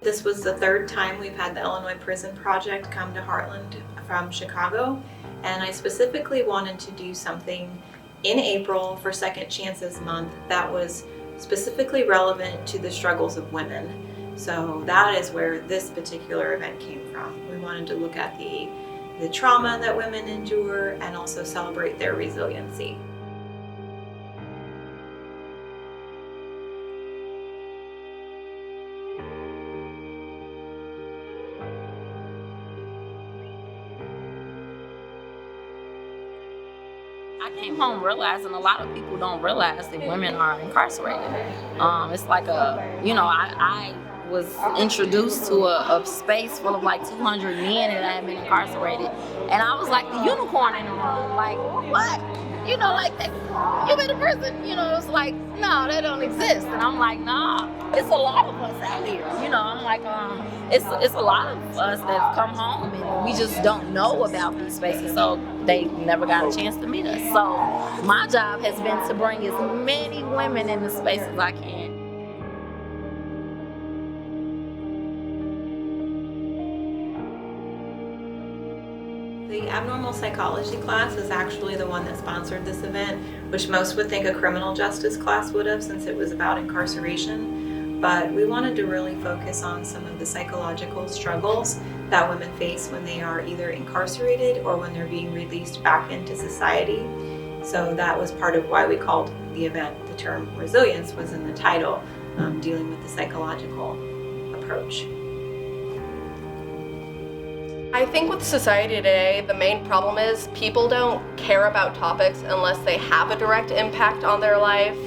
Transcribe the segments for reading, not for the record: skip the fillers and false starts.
This was the third time we've had the Illinois Prison Project come to Heartland from Chicago, and I specifically wanted to do something in April for Second Chances Month that was specifically relevant to the struggles of women. So that is where this particular event came from. We wanted to look at the trauma that women endure and also celebrate their resiliency. I came home realizing a lot of people don't realize that women are incarcerated. It's like I was introduced to a space full of like 200 men that had been incarcerated, and I was like the unicorn in the room. Like, what? Like that, you been to prison? It's like, no, that don't exist. And I'm like, nah, it's a lot of us out here. I'm like, it's a lot of us that come home and we just don't know about these spaces, so they never got a chance to meet us. So my job has been to bring as many women in the space as I can. The abnormal psychology class is actually the one that sponsored this event, which most would think a criminal justice class would have, since it was about incarceration. But we wanted to really focus on some of the psychological struggles that women face when they are either incarcerated or when they're being released back into society. So that was part of why we called the event. The term resilience was in the title, dealing with the psychological approach. I think with society today, the main problem is people don't care about topics unless they have a direct impact on their life.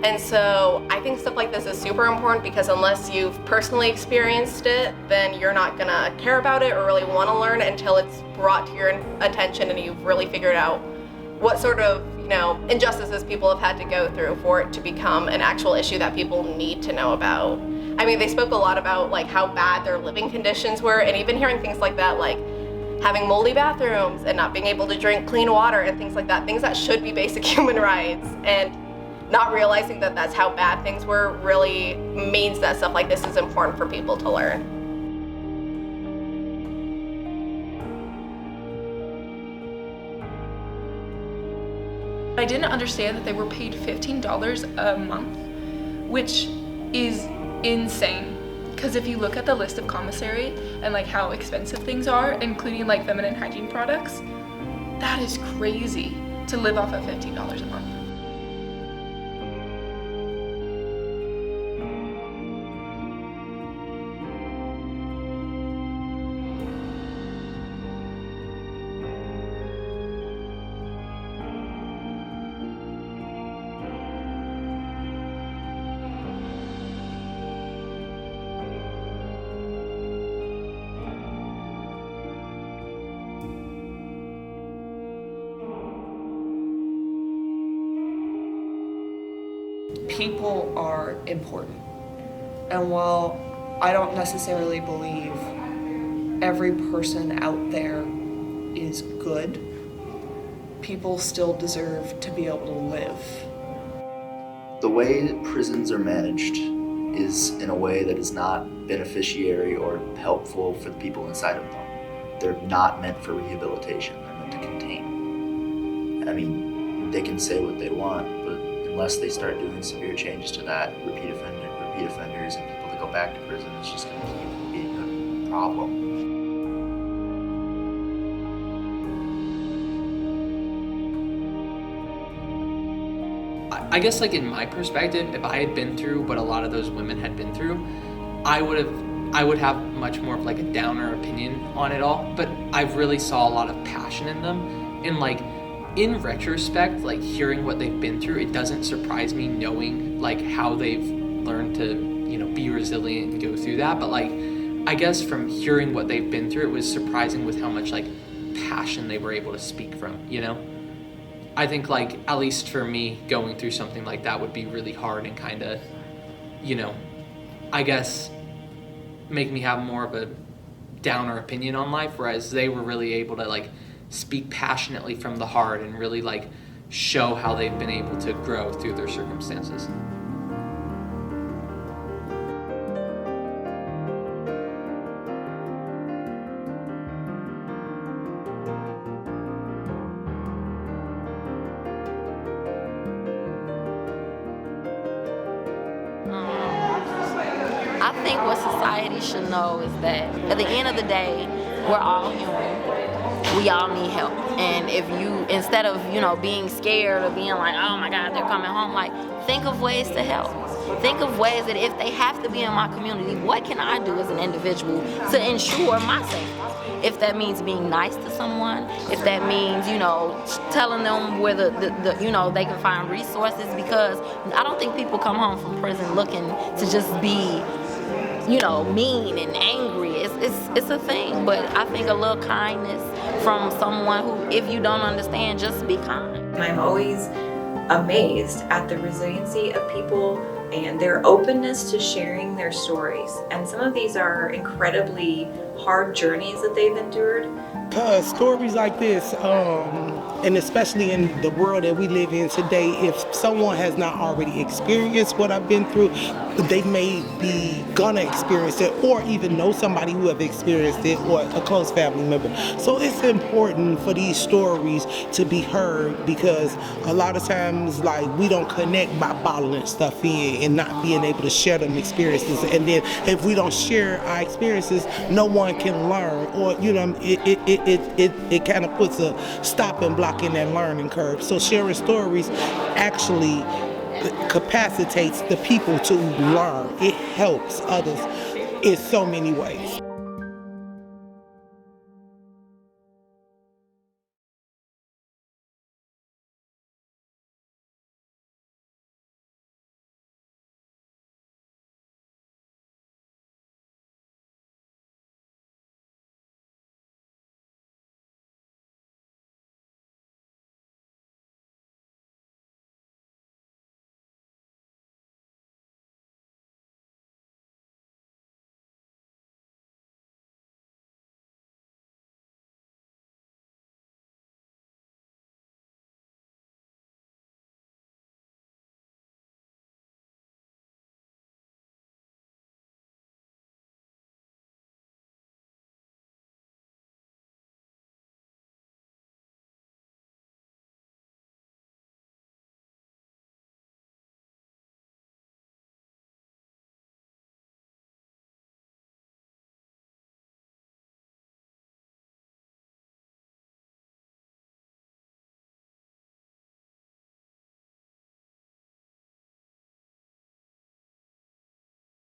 And so I think stuff like this is super important, because unless you've personally experienced it, then you're not gonna care about it or really wanna learn until it's brought to your attention and you've really figured out what sort of injustices people have had to go through for it to become an actual issue that people need to know about. I mean, they spoke a lot about like how bad their living conditions were, and even hearing things like that, like having moldy bathrooms and not being able to drink clean water and things like that, things that should be basic human rights, and not realizing that that's how bad things were really means that stuff like this is important for people to learn. I didn't understand that they were paid $15 a month, which is insane. Because if you look at the list of commissary and like how expensive things are, including like feminine hygiene products, that is crazy to live off of $15 a month. People are important, and while I don't necessarily believe every person out there is good, people still deserve to be able to live. The way prisons are managed is in a way that is not beneficiary or helpful for the people inside of them. They're not meant for rehabilitation, they're meant to contain. I mean, they can say what they want, but unless they start doing severe changes to that, repeat offenders and people that go back to prison, it's just going to keep being a problem. I guess like in my perspective, if I had been through what a lot of those women had been through, I would have much more of like a downer opinion on it all, but I really saw a lot of passion in them, and like in retrospect, like hearing what they've been through, it doesn't surprise me knowing like how they've learned to, be resilient and go through that. But like, I guess from hearing what they've been through, it was surprising with how much like passion they were able to speak from, I think like, at least for me, going through something like that would be really hard and kind of, I guess make me have more of a downer opinion on life, whereas they were really able to like speak passionately from the heart and really like show how they've been able to grow through their circumstances. I think what society should know is that at the end of the day, we're all human. We all need help. And if you, instead of, being scared or being like, oh my God, they're coming home, like, think of ways to help. Think of ways that if they have to be in my community, what can I do as an individual to ensure my safety? If that means being nice to someone, if that means, telling them where they can find resources, because I don't think people come home from prison looking to just be, mean and angry. It's a thing, but I think a little kindness from someone who, if you don't understand, just be kind. I'm always amazed at the resiliency of people and their openness to sharing their stories. And some of these are incredibly hard journeys that they've endured. Stories like this, and especially in the world that we live in today, if someone has not already experienced what I've been through, they may be gonna experience it, or even know somebody who have experienced it, or a close family member. So it's important for these stories to be heard, because a lot of times, like, we don't connect by bottling stuff in and not being able to share them experiences. And then if we don't share our experiences, no one can learn, or it kind of puts a stopping block in that learning curve. So sharing stories actually capacitates the people to learn. It helps others in so many ways.